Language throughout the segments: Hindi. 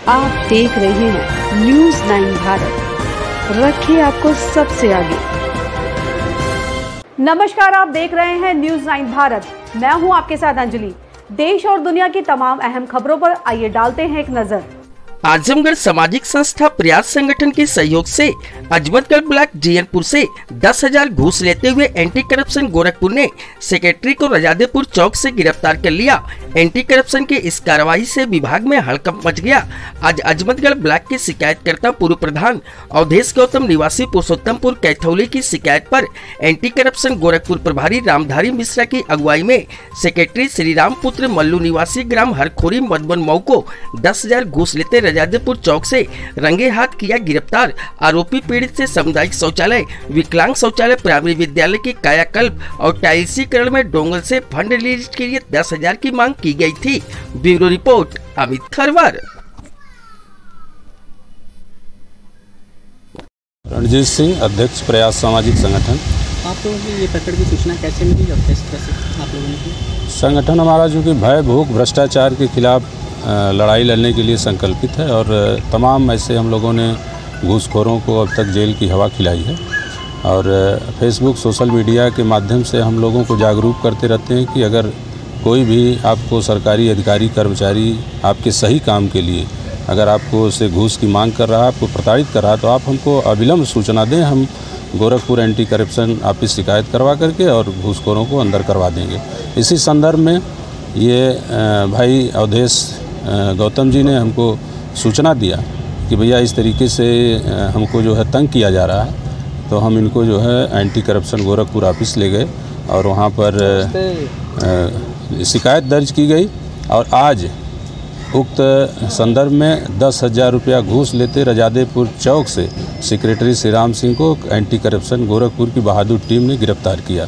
आप देख रहे हैं न्यूज़ 9 भारत, रखिए आपको सबसे आगे। नमस्कार, आप देख रहे हैं न्यूज़ 9 भारत। मैं हूं आपके साथ अंजलि। देश और दुनिया की तमाम अहम खबरों पर आइए डालते हैं एक नजर। आजमगढ़ सामाजिक संस्था प्रयास संगठन के सहयोग से अजमतगढ़ ब्लॉक जीयनपुर से 10,000 घूस लेते हुए एंटी करप्शन गोरखपुर ने सेक्रेटरी को रजादेपुर चौक से गिरफ्तार कर लिया। एंटी करप्शन के इस कार्रवाई से विभाग में हड़कंप मच गया। आज अजमतगढ़ ब्लॉक के शिकायतकर्ता पूर्व प्रधान अवधेश गौतम निवासी पुरुषोत्तमपुर कैथौली की शिकायत पर एंटी करप्शन गोरखपुर प्रभारी रामधारी मिश्रा की अगुवाई में सेक्रेटरी श्रीराम पुत्र मल्लू निवासी ग्राम हरखोरी मधुबन मऊ को 10,000 घूस लेते रजादेपुर चौक से रंगे हाथ किया गिरफ्तार। आरोपी पीड़ित से सामुदायिक शौचालय, विकलांग शौचालय, प्राइमरी विद्यालय के कायाकल्प और टाइल्सीकरण में डोंगल से फंड रिलीज के लिए 10,000 की मांग की गई थी। Bureau report Amit Kharwar. रणजीत सिंह, अध्यक्ष प्रयास सामाजिक संगठन। आप लोगों की ये प्रकरण की सूचना कैसे मिली और किस तरह से आप लोगों ने की? संगठन हमारा जो कि भय, भूख, भ्रष्टाचार के खिलाफ लड़ाई लड़ने के लिए संकल्पित है और तमाम ऐसे हम लोगों ने घूसखोरों को अब तक जेल की हवा खिलाई है और फेसबुक, सोशल मीडिया के माध्यम से हम लोगों को जागरूक करते रहते हैं कि अगर कोई भी आपको सरकारी अधिकारी, कर्मचारी आपके सही काम के लिए अगर आपको उससे घूस की मांग कर रहा है, आपको प्रताड़ित कर रहा है, तो आप हमको अविलंब सूचना दें। हम गोरखपुर एंटी करप्शन ऑफिस शिकायत करवा करके और घूसखोरों को अंदर करवा देंगे। इसी संदर्भ में ये भाई अवधेश गौतम जी ने हमको सूचना दिया कि भैया इस तरीके से हमको जो है तंग किया जा रहा है, तो हम इनको जो है एंटी करप्शन गोरखपुर ऑफिस ले गए और वहाँ पर शिकायत दर्ज की गई और आज उक्त संदर्भ में 10,000 रुपया घूस लेते रजादेपुर चौक से सेक्रेटरी श्रीराम सिंह को एंटी करप्शन गोरखपुर की बहादुर टीम ने गिरफ्तार किया।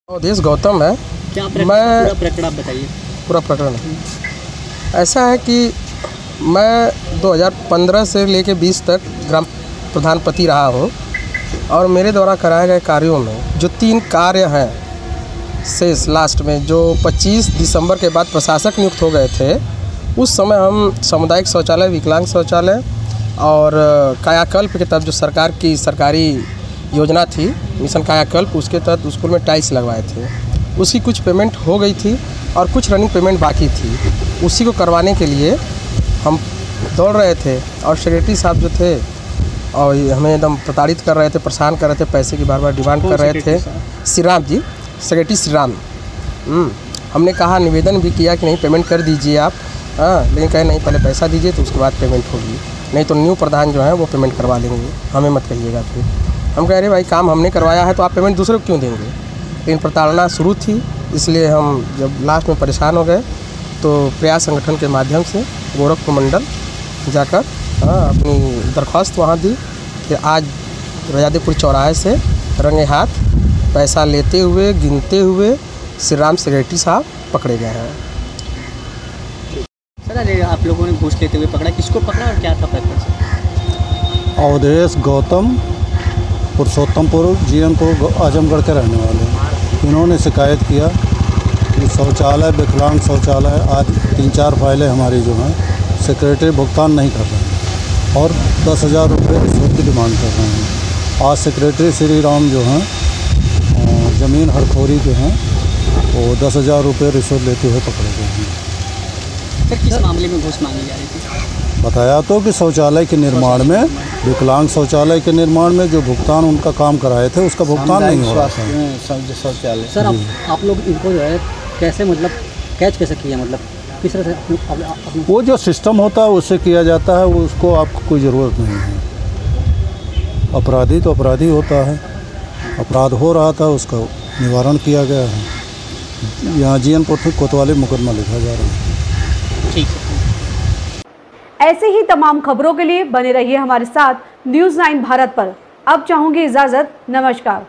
अवधेश गौतम है। क्या पूरा प्रकरण आप बताइए। पूरा प्रकरण ऐसा है कि मैं 2015 से लेकर 20 तक ग्राम प्रधान पति रहा हूँ और मेरे द्वारा कराए गए कार्यों में जो 3 कार्य हैं शेष लास्ट में जो 25 दिसंबर के बाद प्रशासक नियुक्त हो गए थे, उस समय हम सामुदायिक शौचालय, विकलांग शौचालय और कायाकल्प के तहत जो सरकार की सरकारी योजना थी मिशन कायाकल्प, उसके तहत स्कूल में टाइल्स लगवाए थे। उसकी कुछ पेमेंट हो गई थी और कुछ रनिंग पेमेंट बाकी थी। उसी को करवाने के लिए हम दौड़ रहे थे और सेक्रेटरी साहब जो थे और हमें एकदम प्रताड़ित कर रहे थे, परेशान कर रहे थे, पैसे की बार बार डिमांड कर रहे थे। श्रीराम जी, सेक्रेटरी श्रीराम। हमने कहा, निवेदन भी किया कि नहीं पेमेंट कर दीजिए आप, लेकिन कहे नहीं पहले पैसा दीजिए तो उसके बाद पेमेंट होगी, नहीं तो न्यू प्रधान जो है वो पेमेंट करवा लेंगे, हमें मत कहिएगा। फिर हम कह रहे भाई काम हमने करवाया है तो आप पेमेंट दूसरे को क्यों देंगे। लेकिन प्रताड़ना शुरू थी, इसलिए हम जब लास्ट में परेशान हो गए तो प्रयास संगठन के माध्यम से गोरखपुर मंडल जाकर अपनी दरख्वास्त वहाँ दी। फिर आज रजादेपुर चौराहे से रंगे हाथ पैसा लेते हुए, गिनते हुए श्रीराम सेक्रेटरी साहब पकड़े गए हैं। सर, आप लोगों ने घूस लेते हुए पकड़ा, किसको पकड़ा और क्या था प्रकरण? अवधेश गौतम पुरुषोत्तमपुर जीयनपुर आजमगढ़ के रहने वाले हैं। इन्होंने शिकायत किया कि शौचालय, विकलांग शौचालय आदि 3-4 फाइलें हमारी जो हैं सेक्रेटरी भुगतान नहीं कर रहे हैं और 10,000 रुपये रिश्वत की डिमांड कर रहे हैं। आज सेक्रेटरी श्री राम जो हैं ज़मीन हरखोरी के हैं, वो 10,000 रुपये रिश्वत लेते हुए पकड़े गए हैं। सर, किस मामले में घूस मांगी जा रही थी? बताया तो कि शौचालय के निर्माण में, विकलांग शौचालय के निर्माण में जो भुगतान उनका काम कराए थे उसका भुगतान नहीं हो रहा था शौचालय। सर, आप लोग इनको जो है कैसे मतलब कैच कैसे किया, मतलब किस तरह से? वो जो सिस्टम होता है उससे किया जाता है, वो उसको आपको कोई ज़रूरत नहीं है। अपराधी तो अपराधी होता है, अपराध हो रहा था उसका निवारण किया गया है। यहाँ जीयनपुर कोतवाली मुकदमा लिखा जा रहा है। ठीक है। ऐसे ही तमाम खबरों के लिए बने रहिए हमारे साथ न्यूज़ 9 भारत पर। अब चाहूंगी इजाजत, नमस्कार।